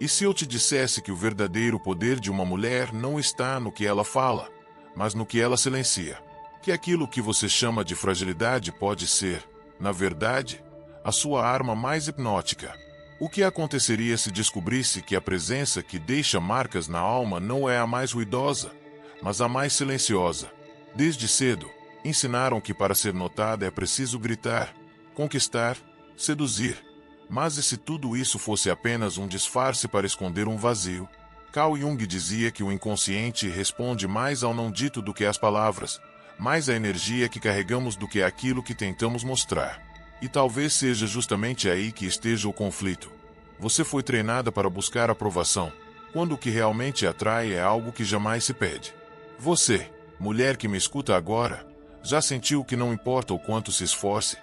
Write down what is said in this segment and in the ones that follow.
E se eu te dissesse que o verdadeiro poder de uma mulher não está no que ela fala, mas no que ela silencia? Que aquilo que você chama de fragilidade pode ser, na verdade, a sua arma mais hipnótica. O que aconteceria se descobrisse que a presença que deixa marcas na alma não é a mais ruidosa, mas a mais silenciosa? Desde cedo, ensinaram que para ser notada é preciso gritar, conquistar, seduzir. Mas e se tudo isso fosse apenas um disfarce para esconder um vazio? Carl Jung dizia que o inconsciente responde mais ao não dito do que às palavras, mais à energia que carregamos do que àquilo que tentamos mostrar. E talvez seja justamente aí que esteja o conflito. Você foi treinada para buscar aprovação, quando o que realmente atrai é algo que jamais se pede. Você, mulher que me escuta agora, já sentiu que não importa o quanto se esforce,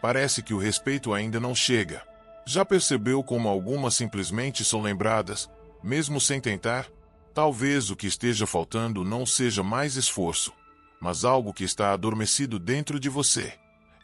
parece que o respeito ainda não chega. Já percebeu como algumas simplesmente são lembradas, mesmo sem tentar? Talvez o que esteja faltando não seja mais esforço, mas algo que está adormecido dentro de você,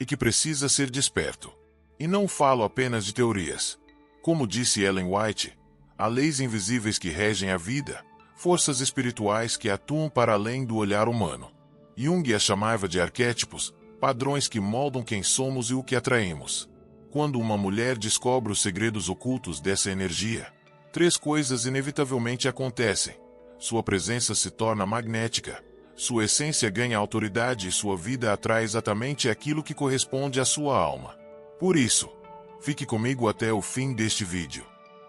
e que precisa ser desperto. E não falo apenas de teorias. Como disse Ellen White, há leis invisíveis que regem a vida, forças espirituais que atuam para além do olhar humano. Jung as chamava de arquétipos, padrões que moldam quem somos e o que atraímos. Quando uma mulher descobre os segredos ocultos dessa energia, 3 coisas inevitavelmente acontecem. Sua presença se torna magnética, sua essência ganha autoridade e sua vida atrai exatamente aquilo que corresponde à sua alma. Por isso, fique comigo até o fim deste vídeo.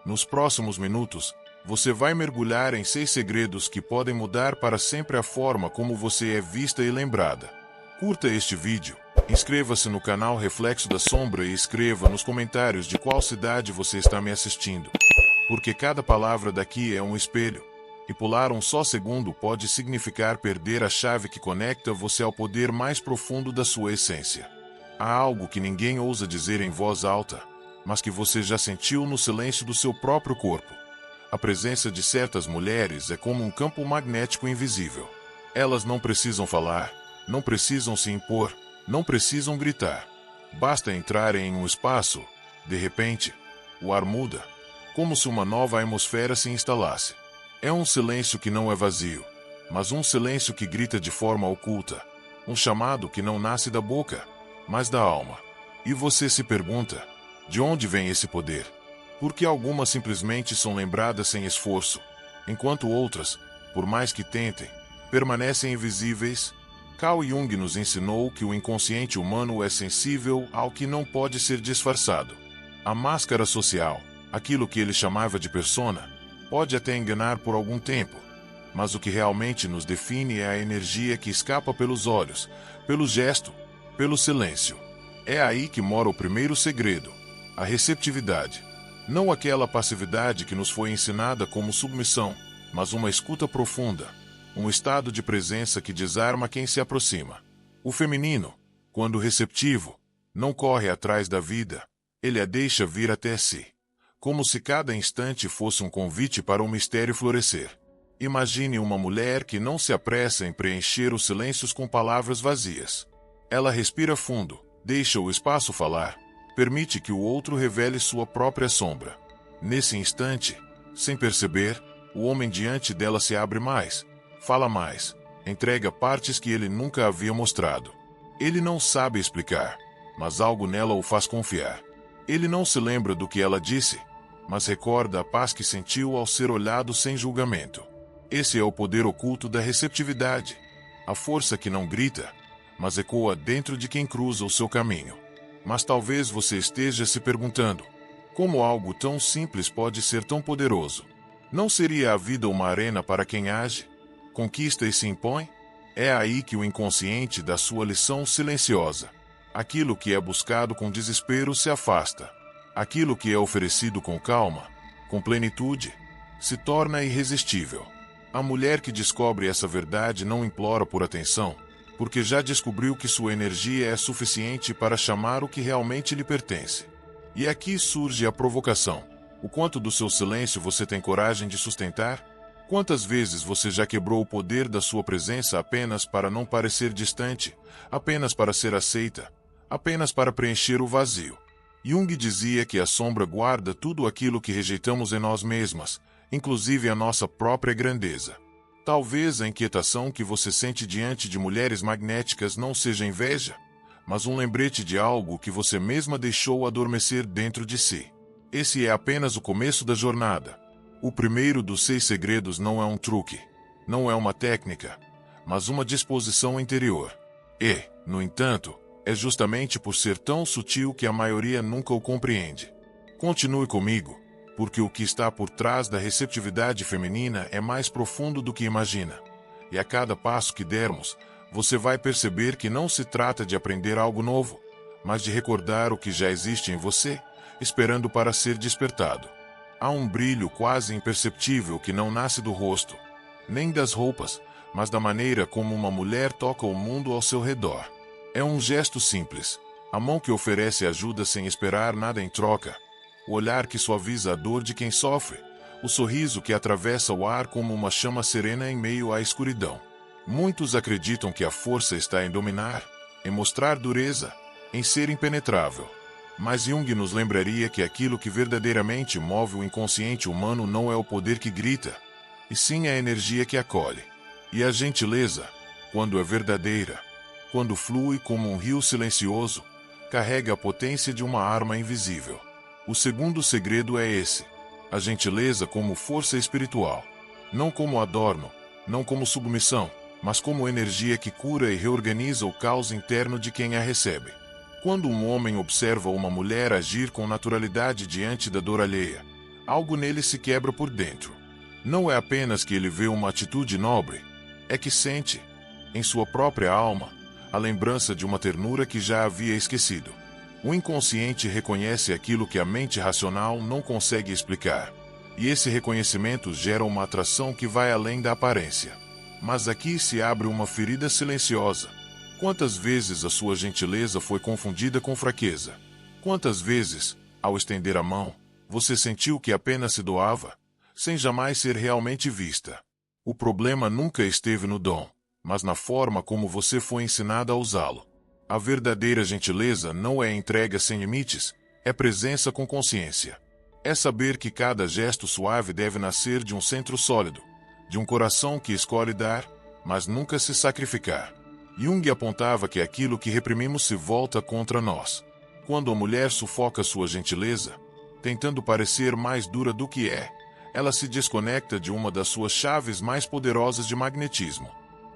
Nos próximos minutos, você vai mergulhar em 6 segredos que podem mudar para sempre a forma como você é vista e lembrada. Curta este vídeo, inscreva-se no canal Reflexo da Sombra e escreva nos comentários de qual cidade você está me assistindo. Porque cada palavra daqui é um espelho, e pular um só segundo pode significar perder a chave que conecta você ao poder mais profundo da sua essência. Há algo que ninguém ousa dizer em voz alta, mas que você já sentiu no silêncio do seu próprio corpo. A presença de certas mulheres é como um campo magnético invisível. Elas não precisam falar, não precisam se impor, não precisam gritar. Basta entrarem em um espaço, de repente, o ar muda, como se uma nova atmosfera se instalasse. É um silêncio que não é vazio, mas um silêncio que grita de forma oculta, um chamado que não nasce da boca, mas da alma. E você se pergunta, de onde vem esse poder? Porque algumas simplesmente são lembradas sem esforço, enquanto outras, por mais que tentem, permanecem invisíveis. Carl Jung nos ensinou que o inconsciente humano é sensível ao que não pode ser disfarçado. A máscara social, aquilo que ele chamava de persona, pode até enganar por algum tempo, mas o que realmente nos define é a energia que escapa pelos olhos, pelo gesto, pelo silêncio. É aí que mora o primeiro segredo, a receptividade. Não aquela passividade que nos foi ensinada como submissão, mas uma escuta profunda, um estado de presença que desarma quem se aproxima. O feminino, quando receptivo, não corre atrás da vida, ele a deixa vir até si, como se cada instante fosse um convite para um mistério florescer. Imagine uma mulher que não se apressa em preencher os silêncios com palavras vazias. Ela respira fundo, deixa o espaço falar, permite que o outro revele sua própria sombra. Nesse instante, sem perceber, o homem diante dela se abre mais, fala mais, entrega partes que ele nunca havia mostrado. Ele não sabe explicar, mas algo nela o faz confiar. Ele não se lembra do que ela disse, mas recorda a paz que sentiu ao ser olhado sem julgamento. Esse é o poder oculto da receptividade, a força que não grita, mas ecoa dentro de quem cruza o seu caminho. Mas talvez você esteja se perguntando, como algo tão simples pode ser tão poderoso? Não seria a vida uma arena para quem age, conquista e se impõe? É aí que o inconsciente dá sua lição silenciosa. Aquilo que é buscado com desespero se afasta. Aquilo que é oferecido com calma, com plenitude, se torna irresistível. A mulher que descobre essa verdade não implora por atenção, porque já descobriu que sua energia é suficiente para chamar o que realmente lhe pertence. E aqui surge a provocação. O quanto do seu silêncio você tem coragem de sustentar? Quantas vezes você já quebrou o poder da sua presença apenas para não parecer distante, apenas para ser aceita, apenas para preencher o vazio? Jung dizia que a sombra guarda tudo aquilo que rejeitamos em nós mesmas, inclusive a nossa própria grandeza. Talvez a inquietação que você sente diante de mulheres magnéticas não seja inveja, mas um lembrete de algo que você mesma deixou adormecer dentro de si. Esse é apenas o começo da jornada. O primeiro dos 6 segredos não é um truque, não é uma técnica, mas uma disposição interior. E, no entanto, é justamente por ser tão sutil que a maioria nunca o compreende. Continue comigo, porque o que está por trás da receptividade feminina é mais profundo do que imagina. E a cada passo que dermos, você vai perceber que não se trata de aprender algo novo, mas de recordar o que já existe em você, esperando para ser despertado. Há um brilho quase imperceptível que não nasce do rosto, nem das roupas, mas da maneira como uma mulher toca o mundo ao seu redor. É um gesto simples, a mão que oferece ajuda sem esperar nada em troca, o olhar que suaviza a dor de quem sofre, o sorriso que atravessa o ar como uma chama serena em meio à escuridão. Muitos acreditam que a força está em dominar, em mostrar dureza, em ser impenetrável. Mas Jung nos lembraria que aquilo que verdadeiramente move o inconsciente humano não é o poder que grita, e sim a energia que acolhe. E a gentileza, quando é verdadeira, quando flui como um rio silencioso, carrega a potência de uma arma invisível. O segundo segredo é esse: a gentileza como força espiritual. Não como adorno, não como submissão, mas como energia que cura e reorganiza o caos interno de quem a recebe. Quando um homem observa uma mulher agir com naturalidade diante da dor alheia, algo nele se quebra por dentro. Não é apenas que ele vê uma atitude nobre, é que sente, em sua própria alma, a lembrança de uma ternura que já havia esquecido. O inconsciente reconhece aquilo que a mente racional não consegue explicar, e esse reconhecimento gera uma atração que vai além da aparência. Mas aqui se abre uma ferida silenciosa. Quantas vezes a sua gentileza foi confundida com fraqueza? Quantas vezes, ao estender a mão, você sentiu que apenas se doava, sem jamais ser realmente vista? O problema nunca esteve no dom, mas na forma como você foi ensinada a usá-lo. A verdadeira gentileza não é entrega sem limites, é presença com consciência. É saber que cada gesto suave deve nascer de um centro sólido, de um coração que escolhe dar, mas nunca se sacrificar. Jung apontava que aquilo que reprimimos se volta contra nós. Quando a mulher sufoca sua gentileza, tentando parecer mais dura do que é, ela se desconecta de uma das suas chaves mais poderosas de magnetismo.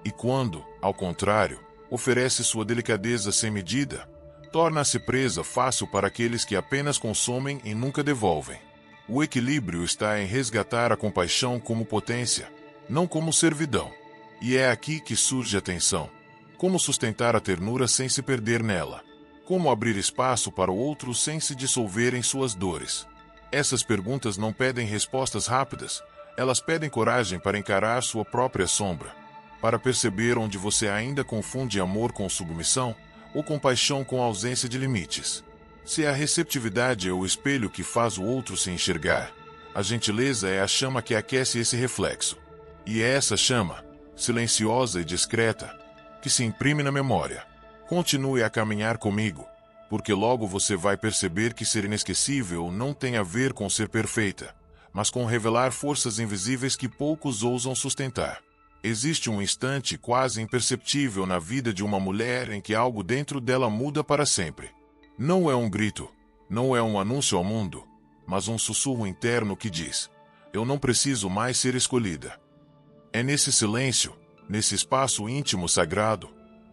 E quando, ao contrário, oferece sua delicadeza sem medida, torna-se presa fácil para aqueles que apenas consomem e nunca devolvem. O equilíbrio está em resgatar a compaixão como potência, não como servidão. E é aqui que surge a tensão. Como sustentar a ternura sem se perder nela? Como abrir espaço para o outro sem se dissolver em suas dores? Essas perguntas não pedem respostas rápidas, elas pedem coragem para encarar sua própria sombra, para perceber onde você ainda confunde amor com submissão, ou compaixão com ausência de limites. Se a receptividade é o espelho que faz o outro se enxergar, a gentileza é a chama que aquece esse reflexo. E é essa chama, silenciosa e discreta, que se imprime na memória. Continue a caminhar comigo, porque logo você vai perceber que ser inesquecível não tem a ver com ser perfeita, mas com revelar forças invisíveis que poucos ousam sustentar. Existe um instante quase imperceptível na vida de uma mulher em que algo dentro dela muda para sempre. Não é um grito, não é um anúncio ao mundo, mas um sussurro interno que diz: eu não preciso mais ser escolhida. É nesse silêncio, nesse espaço íntimo sagrado,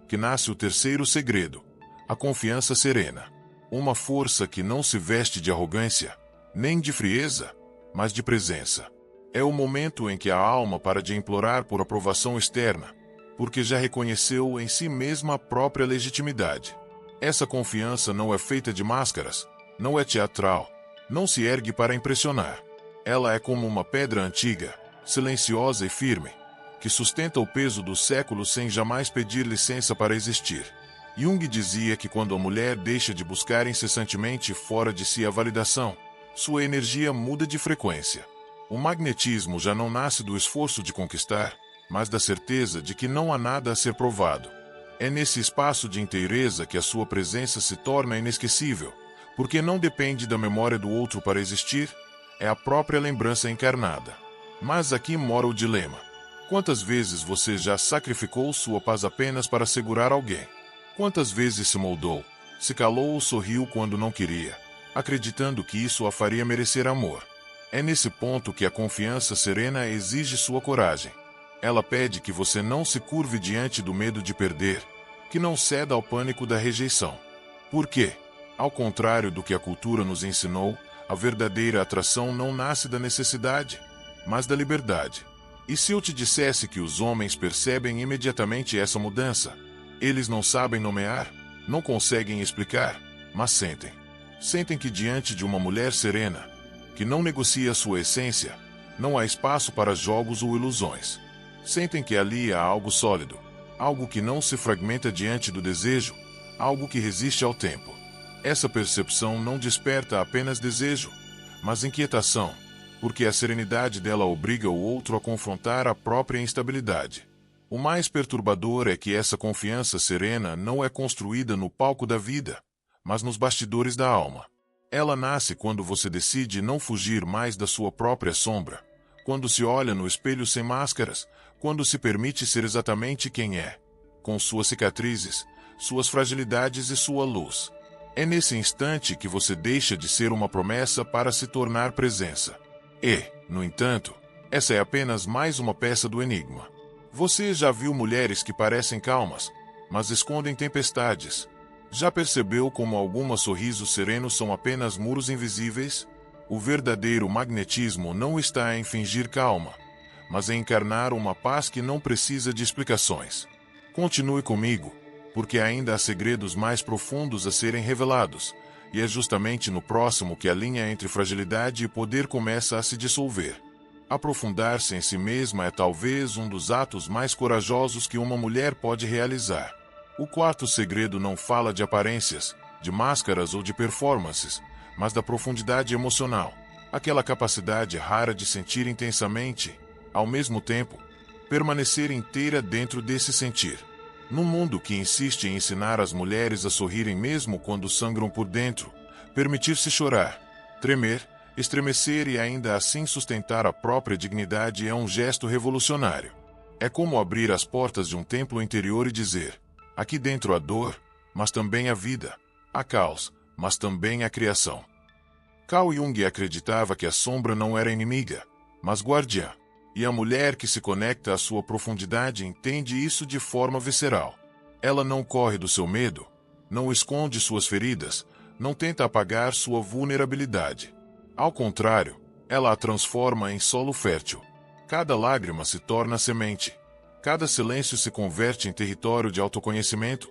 que nasce o terceiro segredo, a confiança serena. Uma força que não se veste de arrogância, nem de frieza, mas de presença. É o momento em que a alma para de implorar por aprovação externa, porque já reconheceu em si mesma a própria legitimidade. Essa confiança não é feita de máscaras, não é teatral, não se ergue para impressionar. Ela é como uma pedra antiga, silenciosa e firme, que sustenta o peso dos séculos sem jamais pedir licença para existir. Jung dizia que quando a mulher deixa de buscar incessantemente fora de si a validação, sua energia muda de frequência. O magnetismo já não nasce do esforço de conquistar, mas da certeza de que não há nada a ser provado. É nesse espaço de inteireza que a sua presença se torna inesquecível, Porque não depende da memória do outro para existir, é a própria lembrança encarnada. Mas aqui mora o dilema. Quantas vezes você já sacrificou sua paz apenas para segurar alguém? Quantas vezes se moldou, se calou ou sorriu quando não queria, acreditando que isso a faria merecer amor? É nesse ponto que a confiança serena exige sua coragem. Ela pede que você não se curve diante do medo de perder, que não ceda ao pânico da rejeição. Por quê? Ao contrário do que a cultura nos ensinou, a verdadeira atração não nasce da necessidade, mas da liberdade. E se eu te dissesse que os homens percebem imediatamente essa mudança? Eles não sabem nomear, não conseguem explicar, mas sentem. Sentem que diante de uma mulher serena, que não negocia sua essência, não há espaço para jogos ou ilusões. Sentem que ali há algo sólido, algo que não se fragmenta diante do desejo, algo que resiste ao tempo. Essa percepção não desperta apenas desejo, mas inquietação, porque a serenidade dela obriga o outro a confrontar a própria instabilidade. O mais perturbador é que essa confiança serena não é construída no palco da vida, mas nos bastidores da alma. Ela nasce quando você decide não fugir mais da sua própria sombra, quando se olha no espelho sem máscaras, quando se permite ser exatamente quem é, com suas cicatrizes, suas fragilidades e sua luz. É nesse instante que você deixa de ser uma promessa para se tornar presença. E, no entanto, essa é apenas mais uma peça do enigma. Você já viu mulheres que parecem calmas, mas escondem tempestades? Já percebeu como alguns sorrisos serenos são apenas muros invisíveis? O verdadeiro magnetismo não está em fingir calma, mas em encarnar uma paz que não precisa de explicações. Continue comigo, porque ainda há segredos mais profundos a serem revelados, e é justamente no próximo que a linha entre fragilidade e poder começa a se dissolver. Aprofundar-se em si mesma é talvez um dos atos mais corajosos que uma mulher pode realizar. O quarto segredo não fala de aparências, de máscaras ou de performances, mas da profundidade emocional, aquela capacidade rara de sentir intensamente, ao mesmo tempo, permanecer inteira dentro desse sentir. Num mundo que insiste em ensinar as mulheres a sorrirem mesmo quando sangram por dentro, permitir-se chorar, tremer, estremecer e ainda assim sustentar a própria dignidade é um gesto revolucionário. É como abrir as portas de um templo interior e dizer: aqui dentro há dor, mas também há vida, há caos, mas também há criação. Carl Jung acreditava que a sombra não era inimiga, mas guardiã. E a mulher que se conecta à sua profundidade entende isso de forma visceral. Ela não corre do seu medo, não esconde suas feridas, não tenta apagar sua vulnerabilidade. Ao contrário, ela a transforma em solo fértil. Cada lágrima se torna semente. Cada silêncio se converte em território de autoconhecimento.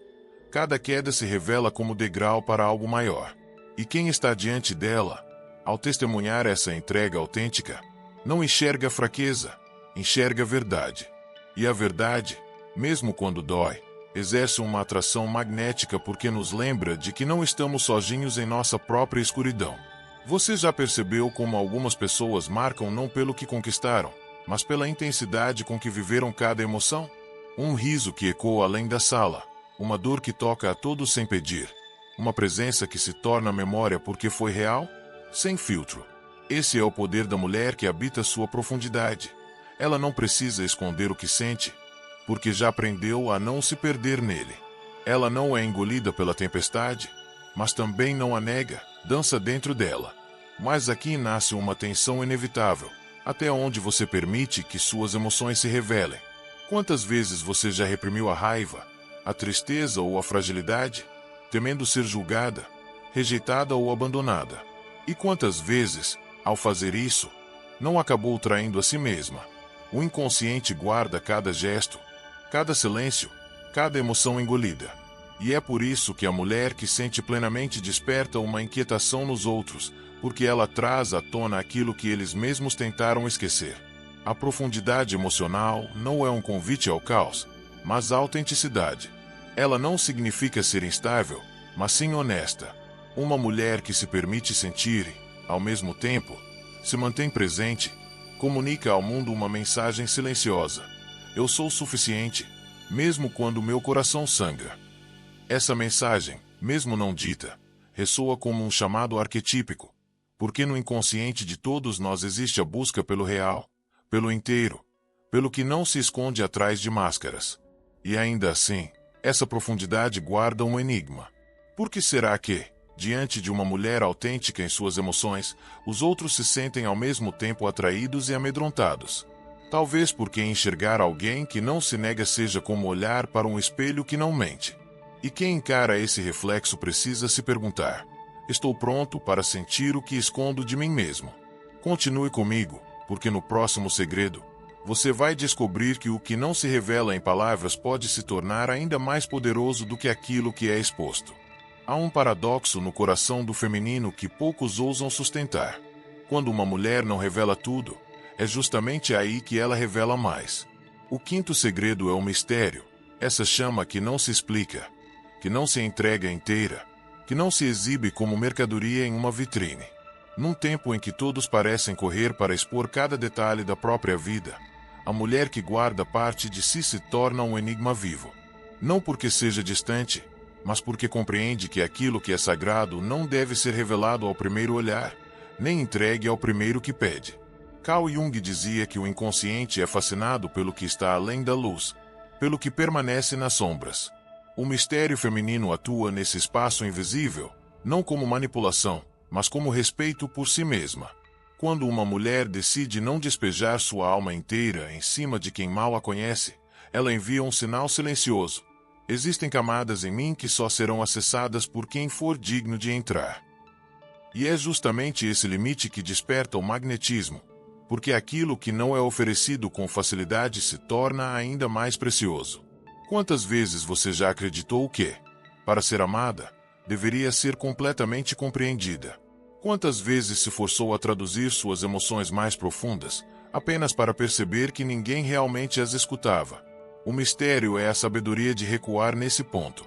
Cada queda se revela como degrau para algo maior. E quem está diante dela, ao testemunhar essa entrega autêntica, não enxerga fraqueza, enxerga verdade. E a verdade, mesmo quando dói, exerce uma atração magnética porque nos lembra de que não estamos sozinhos em nossa própria escuridão. Você já percebeu como algumas pessoas marcam não pelo que conquistaram, mas pela intensidade com que viveram cada emoção? Um riso que ecoa além da sala, uma dor que toca a todos sem pedir, uma presença que se torna memória porque foi real, sem filtro. Esse é o poder da mulher que habita sua profundidade. Ela não precisa esconder o que sente, porque já aprendeu a não se perder nele. Ela não é engolida pela tempestade, mas também não a nega, dança dentro dela. Mas aqui nasce uma tensão inevitável, até onde você permite que suas emoções se revelem. Quantas vezes você já reprimiu a raiva, a tristeza ou a fragilidade, temendo ser julgada, rejeitada ou abandonada? E quantas vezes, ao fazer isso, não acabou traindo a si mesma? O inconsciente guarda cada gesto, cada silêncio, cada emoção engolida. E é por isso que a mulher que sente plenamente desperta uma inquietação nos outros, porque ela traz à tona aquilo que eles mesmos tentaram esquecer. A profundidade emocional não é um convite ao caos, mas à autenticidade. Ela não significa ser instável, mas sim honesta. Uma mulher que se permite sentir, ao mesmo tempo, se mantém presente, comunica ao mundo uma mensagem silenciosa: eu sou suficiente, mesmo quando meu coração sangra. Essa mensagem, mesmo não dita, ressoa como um chamado arquetípico, porque no inconsciente de todos nós existe a busca pelo real, pelo inteiro, pelo que não se esconde atrás de máscaras. E ainda assim, essa profundidade guarda um enigma. Por que será que, diante de uma mulher autêntica em suas emoções, os outros se sentem ao mesmo tempo atraídos e amedrontados? Talvez porque enxergar alguém que não se nega seja como olhar para um espelho que não mente. E quem encara esse reflexo precisa se perguntar: estou pronto para sentir o que escondo de mim mesmo? Continue comigo, porque no próximo segredo, você vai descobrir que o que não se revela em palavras pode se tornar ainda mais poderoso do que aquilo que é exposto. Há um paradoxo no coração do feminino que poucos ousam sustentar. Quando uma mulher não revela tudo, é justamente aí que ela revela mais. O quinto segredo é o mistério, essa chama que não se explica, que não se entrega inteira, que não se exibe como mercadoria em uma vitrine. Num tempo em que todos parecem correr para expor cada detalhe da própria vida, a mulher que guarda parte de si se torna um enigma vivo. Não porque seja distante, mas porque compreende que aquilo que é sagrado não deve ser revelado ao primeiro olhar, nem entregue ao primeiro que pede. Carl Jung dizia que o inconsciente é fascinado pelo que está além da luz, pelo que permanece nas sombras. O mistério feminino atua nesse espaço invisível, não como manipulação, mas como respeito por si mesma. Quando uma mulher decide não despejar sua alma inteira em cima de quem mal a conhece, ela envia um sinal silencioso: existem camadas em mim que só serão acessadas por quem for digno de entrar. E é justamente esse limite que desperta o magnetismo, porque aquilo que não é oferecido com facilidade se torna ainda mais precioso. Quantas vezes você já acreditou que, para ser amada, deveria ser completamente compreendida? Quantas vezes se forçou a traduzir suas emoções mais profundas, apenas para perceber que ninguém realmente as escutava? O mistério é a sabedoria de recuar nesse ponto.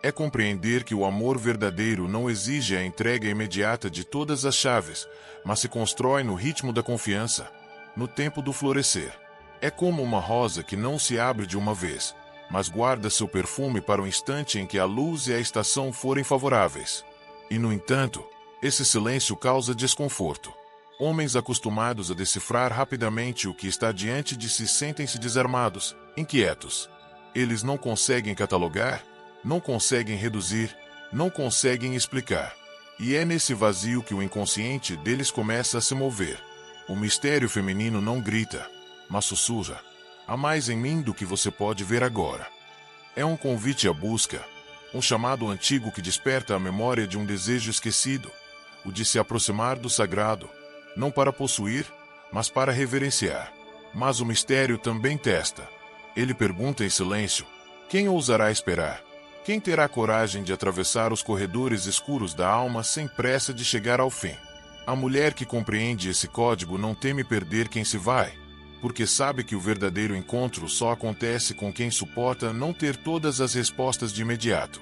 É compreender que o amor verdadeiro não exige a entrega imediata de todas as chaves, mas se constrói no ritmo da confiança, no tempo do florescer. É como uma rosa que não se abre de uma vez, mas guarda seu perfume para o instante em que a luz e a estação forem favoráveis. E, no entanto, esse silêncio causa desconforto. Homens acostumados a decifrar rapidamente o que está diante de si sentem-se desarmados, inquietos. Eles não conseguem catalogar, não conseguem reduzir, não conseguem explicar. E é nesse vazio que o inconsciente deles começa a se mover. O mistério feminino não grita, mas sussurra: há mais em mim do que você pode ver agora. É um convite à busca, um chamado antigo que desperta a memória de um desejo esquecido, o de se aproximar do sagrado, não para possuir, mas para reverenciar. Mas o mistério também testa. Ele pergunta em silêncio: quem ousará esperar? Quem terá coragem de atravessar os corredores escuros da alma sem pressa de chegar ao fim? A mulher que compreende esse código não teme perder quem se vai, porque sabe que o verdadeiro encontro só acontece com quem suporta não ter todas as respostas de imediato.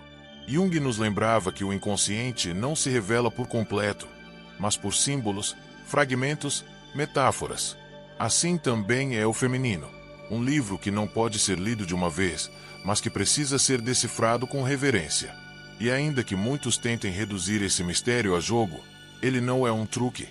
Jung nos lembrava que o inconsciente não se revela por completo, mas por símbolos, fragmentos, metáforas. Assim também é o feminino, um livro que não pode ser lido de uma vez, mas que precisa ser decifrado com reverência. E ainda que muitos tentem reduzir esse mistério a jogo, ele não é um truque,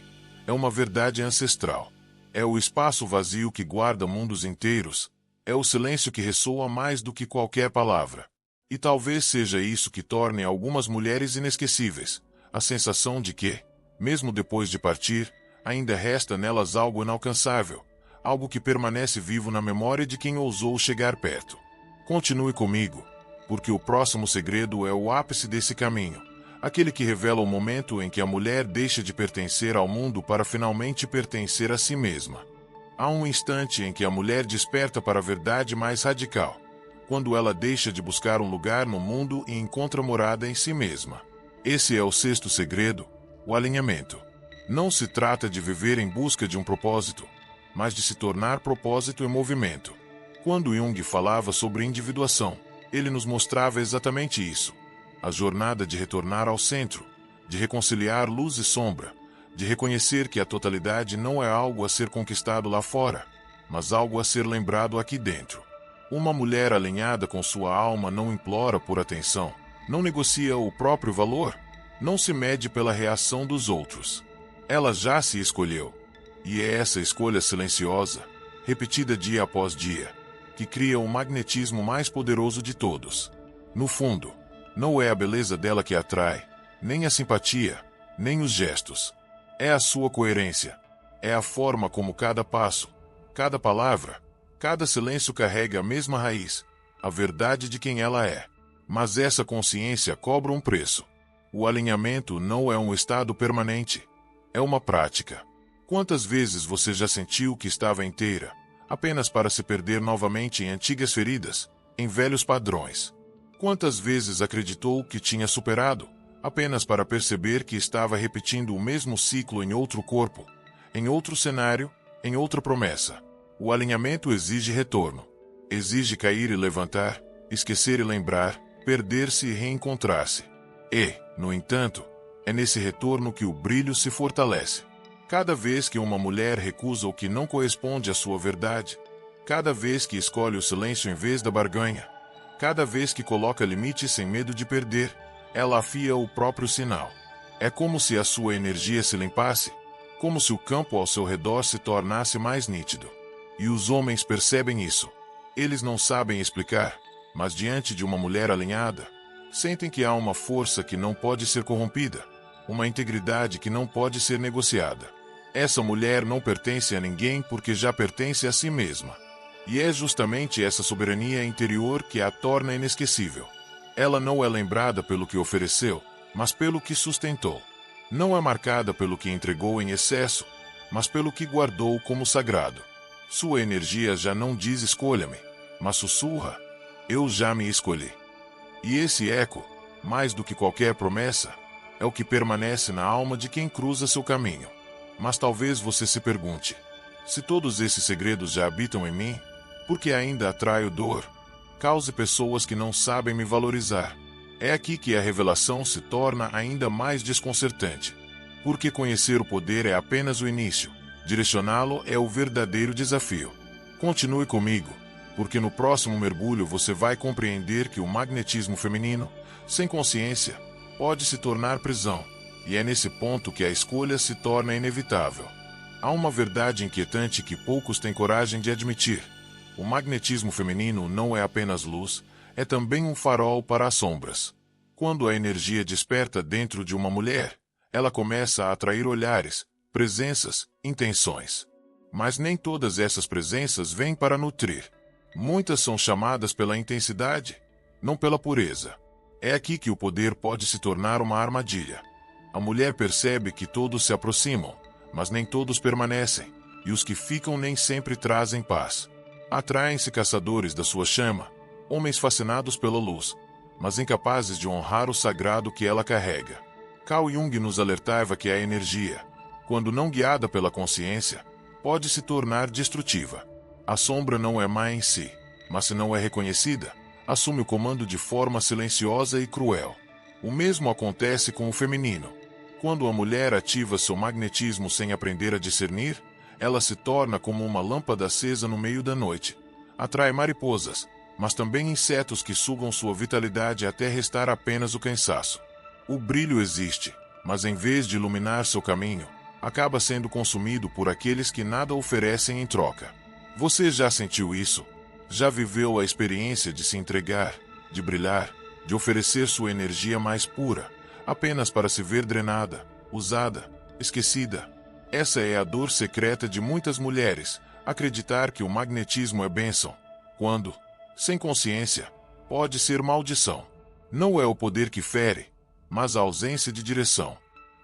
é uma verdade ancestral. É o espaço vazio que guarda mundos inteiros, é o silêncio que ressoa mais do que qualquer palavra. E talvez seja isso que torne algumas mulheres inesquecíveis, a sensação de que, mesmo depois de partir, ainda resta nelas algo inalcançável, algo que permanece vivo na memória de quem ousou chegar perto. Continue comigo, porque o próximo segredo é o ápice desse caminho, aquele que revela o momento em que a mulher deixa de pertencer ao mundo para finalmente pertencer a si mesma. Há um instante em que a mulher desperta para a verdade mais radical, quando ela deixa de buscar um lugar no mundo e encontra morada em si mesma. Esse é o sexto segredo, o alinhamento. Não se trata de viver em busca de um propósito, mas de se tornar propósito em movimento. Quando Jung falava sobre individuação, ele nos mostrava exatamente isso. A jornada de retornar ao centro, de reconciliar luz e sombra, de reconhecer que a totalidade não é algo a ser conquistado lá fora, mas algo a ser lembrado aqui dentro. Uma mulher alinhada com sua alma não implora por atenção, não negocia o próprio valor. não se mede pela reação dos outros. Ela já se escolheu. E é essa escolha silenciosa, repetida dia após dia, que cria o magnetismo mais poderoso de todos. No fundo, não é a beleza dela que atrai, nem a simpatia, nem os gestos. É a sua coerência. É a forma como cada passo, cada palavra, cada silêncio carrega a mesma raiz, a verdade de quem ela é. Mas essa consciência cobra um preço. O alinhamento não é um estado permanente, é uma prática. Quantas vezes você já sentiu que estava inteira, apenas para se perder novamente em antigas feridas, em velhos padrões? Quantas vezes acreditou que tinha superado, apenas para perceber que estava repetindo o mesmo ciclo em outro corpo, em outro cenário, em outra promessa? O alinhamento exige retorno. Exige cair e levantar, esquecer e lembrar, perder-se e reencontrar-se. E, no entanto, é nesse retorno que o brilho se fortalece. Cada vez que uma mulher recusa o que não corresponde à sua verdade, cada vez que escolhe o silêncio em vez da barganha, cada vez que coloca limites sem medo de perder, ela afia o próprio sinal. É como se a sua energia se limpasse, como se o campo ao seu redor se tornasse mais nítido. E os homens percebem isso. Eles não sabem explicar, mas diante de uma mulher alinhada, sentem que há uma força que não pode ser corrompida, uma integridade que não pode ser negociada. Essa mulher não pertence a ninguém porque já pertence a si mesma. E é justamente essa soberania interior que a torna inesquecível. Ela não é lembrada pelo que ofereceu, mas pelo que sustentou. Não é marcada pelo que entregou em excesso, mas pelo que guardou como sagrado. Sua energia já não diz escolha-me, mas sussurra, eu já me escolhi. E esse eco, mais do que qualquer promessa, é o que permanece na alma de quem cruza seu caminho. Mas talvez você se pergunte, se todos esses segredos já habitam em mim, por que ainda atraio dor? Cause pessoas que não sabem me valorizar. É aqui que a revelação se torna ainda mais desconcertante. Porque conhecer o poder é apenas o início, direcioná-lo é o verdadeiro desafio. Continue comigo, porque no próximo mergulho você vai compreender que o magnetismo feminino, sem consciência, pode se tornar prisão, e é nesse ponto que a escolha se torna inevitável. Há uma verdade inquietante que poucos têm coragem de admitir. O magnetismo feminino não é apenas luz, é também um farol para as sombras. Quando a energia desperta dentro de uma mulher, ela começa a atrair olhares, presenças, intenções. Mas nem todas essas presenças vêm para nutrir. Muitas são chamadas pela intensidade, não pela pureza. É aqui que o poder pode se tornar uma armadilha. A mulher percebe que todos se aproximam, mas nem todos permanecem, e os que ficam nem sempre trazem paz. Atraem-se caçadores da sua chama, homens fascinados pela luz, mas incapazes de honrar o sagrado que ela carrega. Carl Jung nos alertava que a energia, quando não guiada pela consciência, pode se tornar destrutiva. A sombra não é má em si, mas se não é reconhecida, assume o comando de forma silenciosa e cruel. O mesmo acontece com o feminino. Quando a mulher ativa seu magnetismo sem aprender a discernir, ela se torna como uma lâmpada acesa no meio da noite. Atrai mariposas, mas também insetos que sugam sua vitalidade até restar apenas o cansaço. O brilho existe, mas em vez de iluminar seu caminho, acaba sendo consumido por aqueles que nada oferecem em troca. Você já sentiu isso? Já viveu a experiência de se entregar, de brilhar, de oferecer sua energia mais pura, apenas para se ver drenada, usada, esquecida? Essa é a dor secreta de muitas mulheres, acreditar que o magnetismo é bênção, quando, sem consciência, pode ser maldição. Não é o poder que fere, mas a ausência de direção.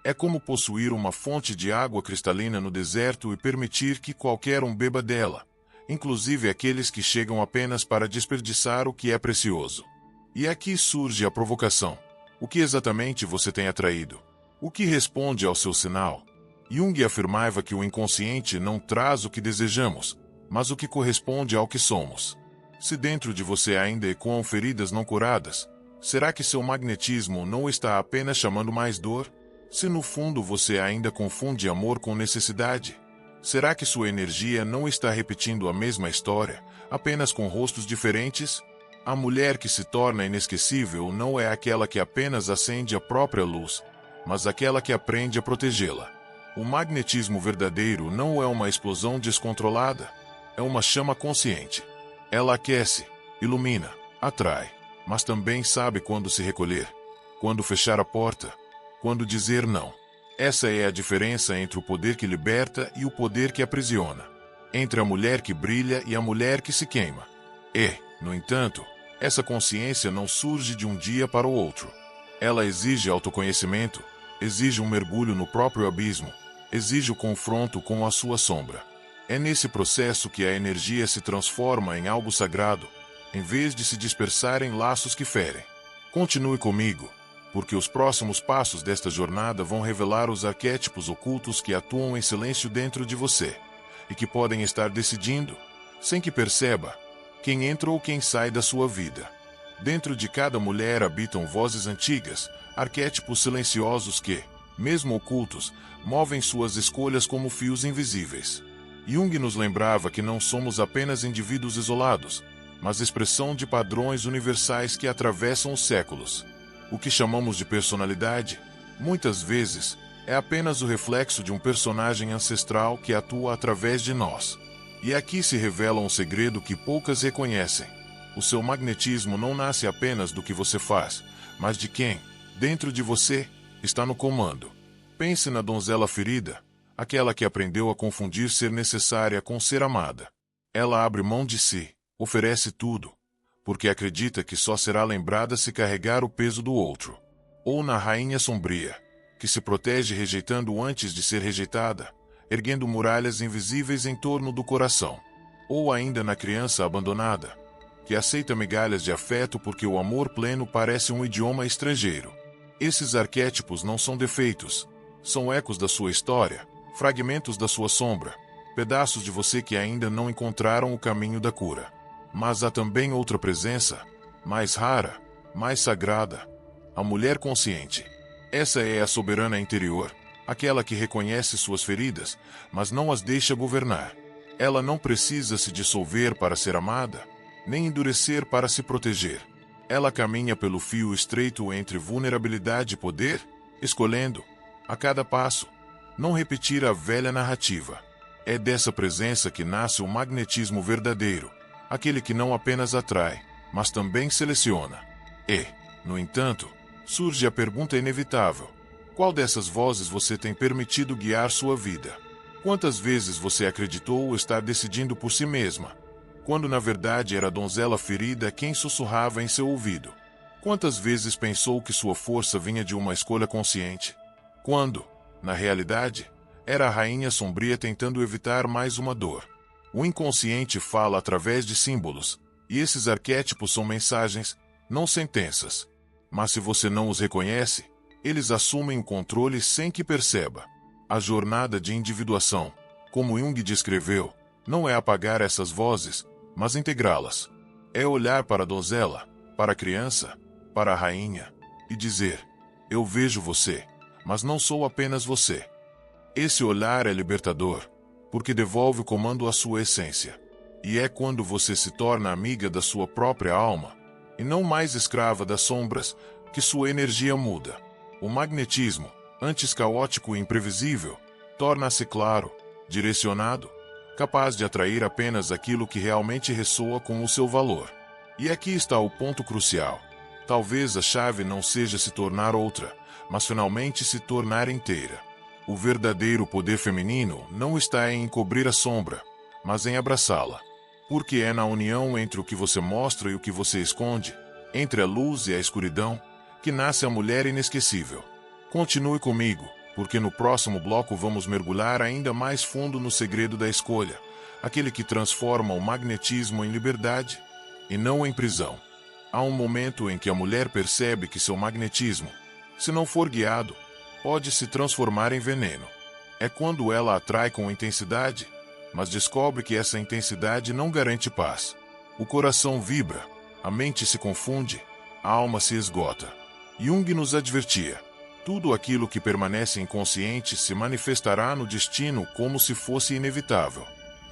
É como possuir uma fonte de água cristalina no deserto e permitir que qualquer um beba dela, inclusive aqueles que chegam apenas para desperdiçar o que é precioso. E aqui surge a provocação. O que exatamente você tem atraído? O que responde ao seu sinal? Jung afirmava que o inconsciente não traz o que desejamos, mas o que corresponde ao que somos. Se dentro de você ainda ecoam feridas não curadas, será que seu magnetismo não está apenas chamando mais dor? Se no fundo você ainda confunde amor com necessidade, será que sua energia não está repetindo a mesma história, apenas com rostos diferentes? A mulher que se torna inesquecível não é aquela que apenas acende a própria luz, mas aquela que aprende a protegê-la. O magnetismo verdadeiro não é uma explosão descontrolada, é uma chama consciente. Ela aquece, ilumina, atrai, mas também sabe quando se recolher, quando fechar a porta, quando dizer não. Essa é a diferença entre o poder que liberta e o poder que aprisiona, entre a mulher que brilha e a mulher que se queima. E, no entanto, essa consciência não surge de um dia para o outro. Ela exige autoconhecimento, exige um mergulho no próprio abismo, exige o confronto com a sua sombra. É nesse processo que a energia se transforma em algo sagrado, em vez de se dispersar em laços que ferem. Continue comigo, porque os próximos passos desta jornada vão revelar os arquétipos ocultos que atuam em silêncio dentro de você, e que podem estar decidindo, sem que perceba, quem entra ou quem sai da sua vida. Dentro de cada mulher habitam vozes antigas, arquétipos silenciosos que, mesmo ocultos, movem suas escolhas como fios invisíveis. Jung nos lembrava que não somos apenas indivíduos isolados, mas expressão de padrões universais que atravessam os séculos. O que chamamos de personalidade, muitas vezes, é apenas o reflexo de um personagem ancestral que atua através de nós. E aqui se revela um segredo que poucas reconhecem. O seu magnetismo não nasce apenas do que você faz, mas de quem, dentro de você, está no comando. Pense na donzela ferida, aquela que aprendeu a confundir ser necessária com ser amada. Ela abre mão de si, oferece tudo, porque acredita que só será lembrada se carregar o peso do outro. Ou na rainha sombria, que se protege rejeitando antes de ser rejeitada, erguendo muralhas invisíveis em torno do coração. Ou ainda na criança abandonada, que aceita migalhas de afeto porque o amor pleno parece um idioma estrangeiro. Esses arquétipos não são defeitos, são ecos da sua história, fragmentos da sua sombra, pedaços de você que ainda não encontraram o caminho da cura. Mas há também outra presença, mais rara, mais sagrada, a mulher consciente. Essa é a soberana interior, aquela que reconhece suas feridas, mas não as deixa governar. Ela não precisa se dissolver para ser amada, nem endurecer para se proteger. Ela caminha pelo fio estreito entre vulnerabilidade e poder, escolhendo, a cada passo, não repetir a velha narrativa. É dessa presença que nasce o magnetismo verdadeiro, aquele que não apenas atrai, mas também seleciona. E, no entanto, surge a pergunta inevitável: qual dessas vozes você tem permitido guiar sua vida? Quantas vezes você acreditou estar decidindo por si mesma, quando na verdade era a donzela ferida quem sussurrava em seu ouvido? Quantas vezes pensou que sua força vinha de uma escolha consciente, quando, na realidade, era a rainha sombria tentando evitar mais uma dor? O inconsciente fala através de símbolos, e esses arquétipos são mensagens, não sentenças. Mas se você não os reconhece, eles assumem o controle sem que perceba. A jornada de individuação, como Jung descreveu, não é apagar essas vozes, mas integrá-las. É olhar para a donzela, para a criança, para a rainha, e dizer: eu vejo você, mas não sou apenas você. Esse olhar é libertador, porque devolve o comando à sua essência. E é quando você se torna amiga da sua própria alma, e não mais escrava das sombras, que sua energia muda. O magnetismo, antes caótico e imprevisível, torna-se claro, direcionado, capaz de atrair apenas aquilo que realmente ressoa com o seu valor. E aqui está o ponto crucial. Talvez a chave não seja se tornar outra, mas finalmente se tornar inteira. O verdadeiro poder feminino não está em encobrir a sombra, mas em abraçá-la. Porque é na união entre o que você mostra e o que você esconde, entre a luz e a escuridão, que nasce a mulher inesquecível. Continue comigo, porque no próximo bloco vamos mergulhar ainda mais fundo no segredo da escolha, aquele que transforma o magnetismo em liberdade e não em prisão. Há um momento em que a mulher percebe que seu magnetismo, se não for guiado, pode se transformar em veneno. É quando ela atrai com intensidade, mas descobre que essa intensidade não garante paz. O coração vibra, a mente se confunde, a alma se esgota. Jung nos advertia: tudo aquilo que permanece inconsciente se manifestará no destino como se fosse inevitável.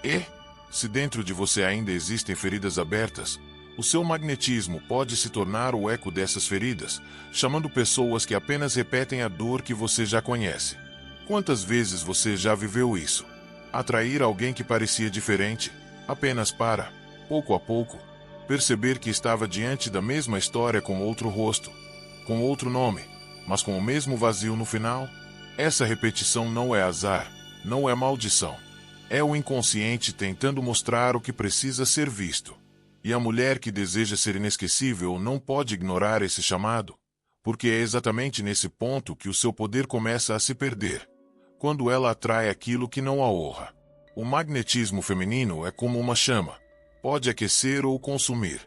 E, se dentro de você ainda existem feridas abertas, O seu magnetismo pode se tornar o eco dessas feridas, chamando pessoas que apenas repetem a dor que você já conhece. Quantas vezes você já viveu isso? Atrair alguém que parecia diferente, apenas para, pouco a pouco, perceber que estava diante da mesma história com outro rosto, com outro nome, mas com o mesmo vazio no final? Essa repetição não é azar, não é maldição. É o inconsciente tentando mostrar o que precisa ser visto. E a mulher que deseja ser inesquecível não pode ignorar esse chamado, porque é exatamente nesse ponto que o seu poder começa a se perder, quando ela atrai aquilo que não a honra. O magnetismo feminino é como uma chama, pode aquecer ou consumir.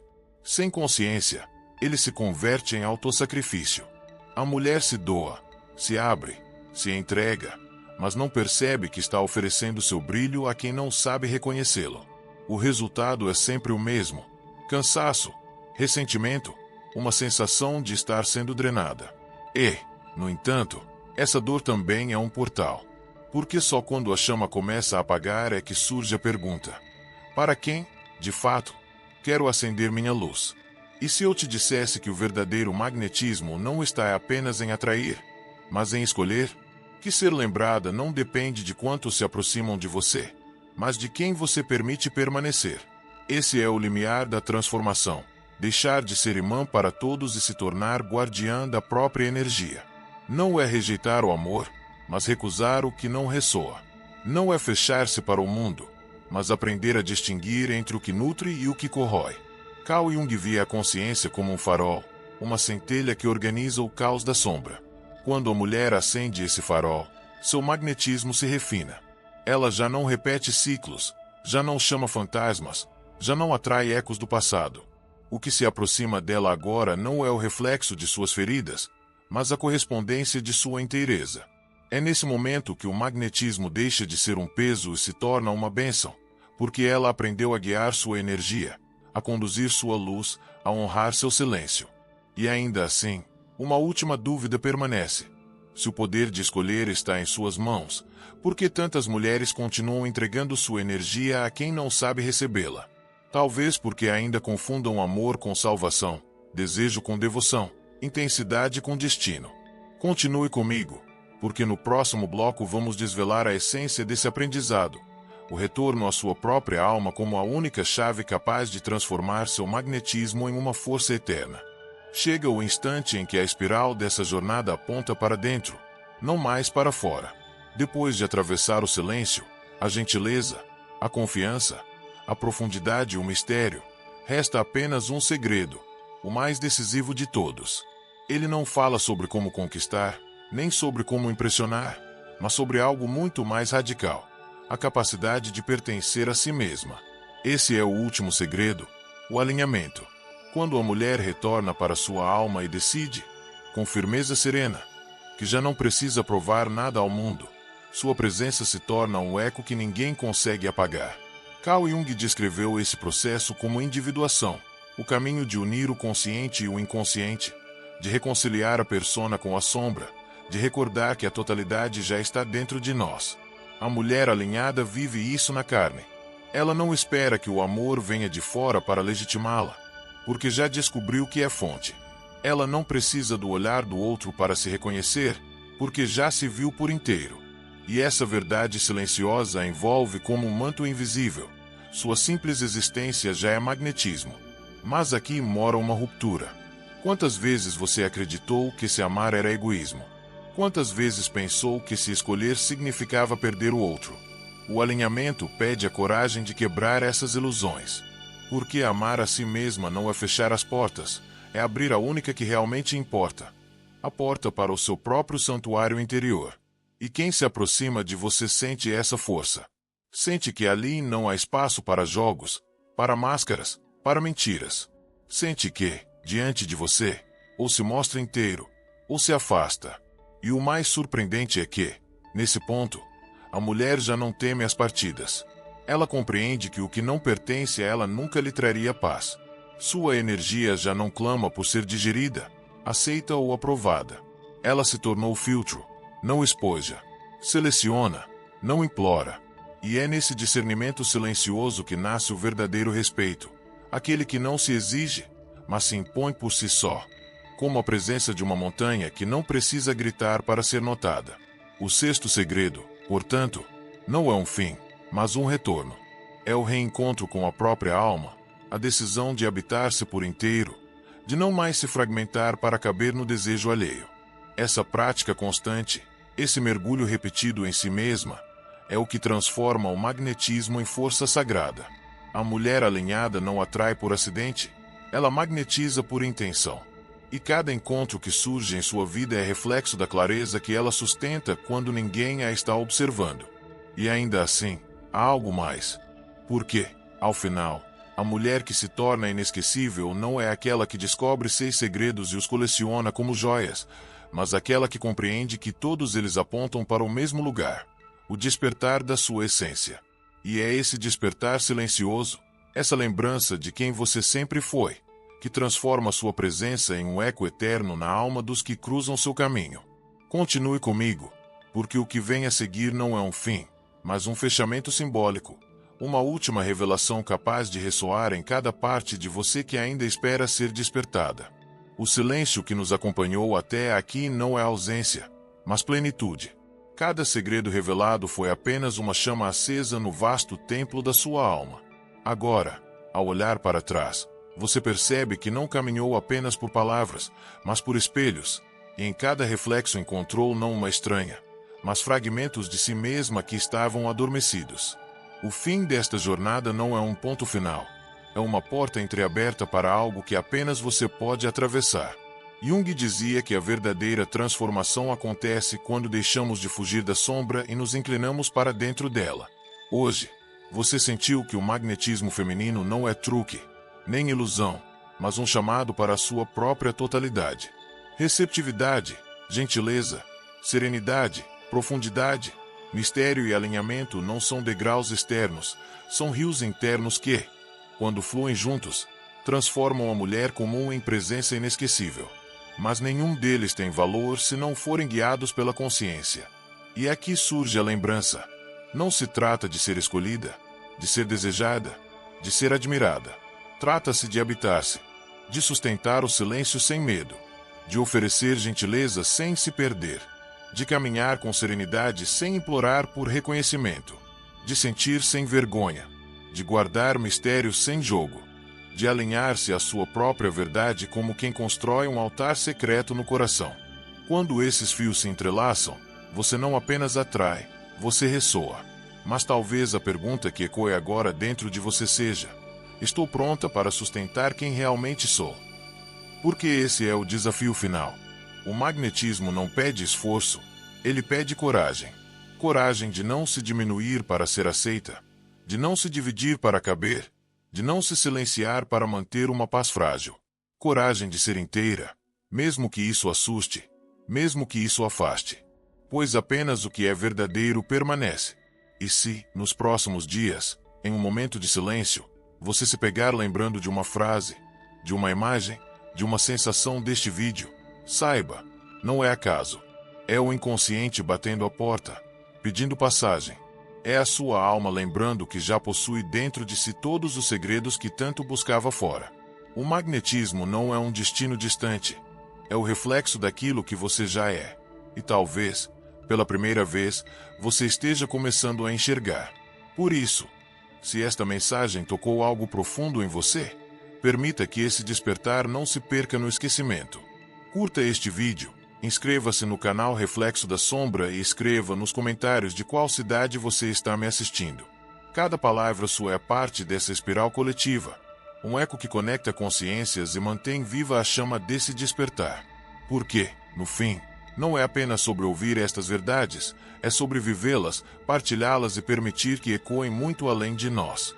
Sem consciência, ele se converte em autossacrifício. A mulher se doa, se abre, se entrega, mas não percebe que está oferecendo seu brilho a quem não sabe reconhecê-lo. O resultado é sempre o mesmo: cansaço, ressentimento, uma sensação de estar sendo drenada. E, no entanto, essa dor também é um portal. Porque só quando a chama começa a apagar é que surge a pergunta: para quem, de fato, quero acender minha luz? E se eu te dissesse que o verdadeiro magnetismo não está apenas em atrair, mas em escolher? Que ser lembrada não depende de quantos se aproximam de você, mas de quem você permite permanecer. Esse é o limiar da transformação: deixar de ser imã para todos e se tornar guardiã da própria energia. Não é rejeitar o amor, mas recusar o que não ressoa. Não é fechar-se para o mundo, mas aprender a distinguir entre o que nutre e o que corrói. Carl Jung via a consciência como um farol, uma centelha que organiza o caos da sombra. Quando a mulher acende esse farol, seu magnetismo se refina. Ela já não repete ciclos, já não chama fantasmas, já não atrai ecos do passado. O que se aproxima dela agora não é o reflexo de suas feridas, mas a correspondência de sua inteireza. É nesse momento que o magnetismo deixa de ser um peso e se torna uma bênção, porque ela aprendeu a guiar sua energia, a conduzir sua luz, a honrar seu silêncio. E ainda assim, uma última dúvida permanece: se o poder de escolher está em suas mãos, por que tantas mulheres continuam entregando sua energia a quem não sabe recebê-la? Talvez porque ainda confundam amor com salvação, desejo com devoção, intensidade com destino. Continue comigo, porque no próximo bloco vamos desvelar a essência desse aprendizado, o retorno à sua própria alma como a única chave capaz de transformar seu magnetismo em uma força eterna. Chega o instante em que a espiral dessa jornada aponta para dentro, não mais para fora. Depois de atravessar o silêncio, a gentileza, a confiança, a profundidade e o mistério, resta apenas um segredo, o mais decisivo de todos. Ele não fala sobre como conquistar, nem sobre como impressionar, mas sobre algo muito mais radical: a capacidade de pertencer a si mesma. Esse é o último segredo, o alinhamento. Quando a mulher retorna para sua alma e decide, com firmeza serena, que já não precisa provar nada ao mundo, sua presença se torna um eco que ninguém consegue apagar. Carl Jung descreveu esse processo como individuação, o caminho de unir o consciente e o inconsciente, de reconciliar a persona com a sombra, de recordar que a totalidade já está dentro de nós. A mulher alinhada vive isso na carne. Ela não espera que o amor venha de fora para legitimá-la, porque já descobriu que é fonte. Ela não precisa do olhar do outro para se reconhecer, porque já se viu por inteiro. E essa verdade silenciosa a envolve como um manto invisível. Sua simples existência já é magnetismo. Mas aqui mora uma ruptura. Quantas vezes você acreditou que se amar era egoísmo? Quantas vezes pensou que se escolher significava perder o outro? O alinhamento pede a coragem de quebrar essas ilusões. Porque amar a si mesma não é fechar as portas, é abrir a única que realmente importa. A porta para o seu próprio santuário interior. E quem se aproxima de você sente essa força. Sente que ali não há espaço para jogos, para máscaras, para mentiras. Sente que, diante de você, ou se mostra inteiro, ou se afasta. E o mais surpreendente é que, nesse ponto, a mulher já não teme as partidas. Ela compreende que o que não pertence a ela nunca lhe traria paz. Sua energia já não clama por ser digerida, aceita ou aprovada. Ela se tornou filtro, não espoja. Seleciona, não implora. E é nesse discernimento silencioso que nasce o verdadeiro respeito, aquele que não se exige, mas se impõe por si só, como a presença de uma montanha que não precisa gritar para ser notada. O sexto segredo, portanto, não é um fim, mas um retorno. É o reencontro com a própria alma, a decisão de habitar-se por inteiro, de não mais se fragmentar para caber no desejo alheio. Essa prática constante, esse mergulho repetido em si mesma, é o que transforma o magnetismo em força sagrada. A mulher alinhada não atrai por acidente, ela magnetiza por intenção. E cada encontro que surge em sua vida é reflexo da clareza que ela sustenta quando ninguém a está observando. E ainda assim, há algo mais. Porque, ao final, a mulher que se torna inesquecível não é aquela que descobre 6 segredos e os coleciona como joias, mas aquela que compreende que todos eles apontam para o mesmo lugar, o despertar da sua essência. E é esse despertar silencioso, essa lembrança de quem você sempre foi, que transforma sua presença em um eco eterno na alma dos que cruzam seu caminho. Continue comigo, porque o que vem a seguir não é um fim, mas um fechamento simbólico, uma última revelação capaz de ressoar em cada parte de você que ainda espera ser despertada. O silêncio que nos acompanhou até aqui não é ausência, mas plenitude. Cada segredo revelado foi apenas uma chama acesa no vasto templo da sua alma. Agora, ao olhar para trás, você percebe que não caminhou apenas por palavras, mas por espelhos, e em cada reflexo encontrou não uma estranha, mas fragmentos de si mesma que estavam adormecidos. O fim desta jornada não é um ponto final, é uma porta entreaberta para algo que apenas você pode atravessar. Jung dizia que a verdadeira transformação acontece quando deixamos de fugir da sombra e nos inclinamos para dentro dela. Hoje, você sentiu que o magnetismo feminino não é truque, nem ilusão, mas um chamado para a sua própria totalidade. Receptividade, gentileza, serenidade, profundidade, mistério e alinhamento não são degraus externos, são rios internos que, quando fluem juntos, transformam a mulher comum em presença inesquecível. Mas nenhum deles tem valor se não forem guiados pela consciência. E aqui surge a lembrança. Não se trata de ser escolhida, de ser desejada, de ser admirada. Trata-se de habitar-se, de sustentar o silêncio sem medo, de oferecer gentileza sem se perder, de caminhar com serenidade sem implorar por reconhecimento, de sentir sem vergonha, de guardar mistério sem jogo, de alinhar-se à sua própria verdade como quem constrói um altar secreto no coração. Quando esses fios se entrelaçam, você não apenas atrai, você ressoa. Mas talvez a pergunta que ecoe agora dentro de você seja: estou pronta para sustentar quem realmente sou? Porque esse é o desafio final. O magnetismo não pede esforço, ele pede coragem. Coragem de não se diminuir para ser aceita, de não se dividir para caber, de não se silenciar para manter uma paz frágil. Coragem de ser inteira, mesmo que isso assuste, mesmo que isso afaste. Pois apenas o que é verdadeiro permanece. E se, nos próximos dias, em um momento de silêncio, você se pegar lembrando de uma frase, de uma imagem, de uma sensação deste vídeo, saiba, não é acaso. É o inconsciente batendo a porta, pedindo passagem. É a sua alma lembrando que já possui dentro de si todos os segredos que tanto buscava fora. O magnetismo não é um destino distante. É o reflexo daquilo que você já é. E talvez, pela primeira vez, você esteja começando a enxergar. Por isso, se esta mensagem tocou algo profundo em você, permita que esse despertar não se perca no esquecimento. Curta este vídeo, inscreva-se no canal Reflexo da Sombra e escreva nos comentários de qual cidade você está me assistindo. Cada palavra sua é parte dessa espiral coletiva, um eco que conecta consciências e mantém viva a chama desse despertar. Porque, no fim, não é apenas sobre ouvir estas verdades, é sobre vivê-las, partilhá-las e permitir que ecoem muito além de nós.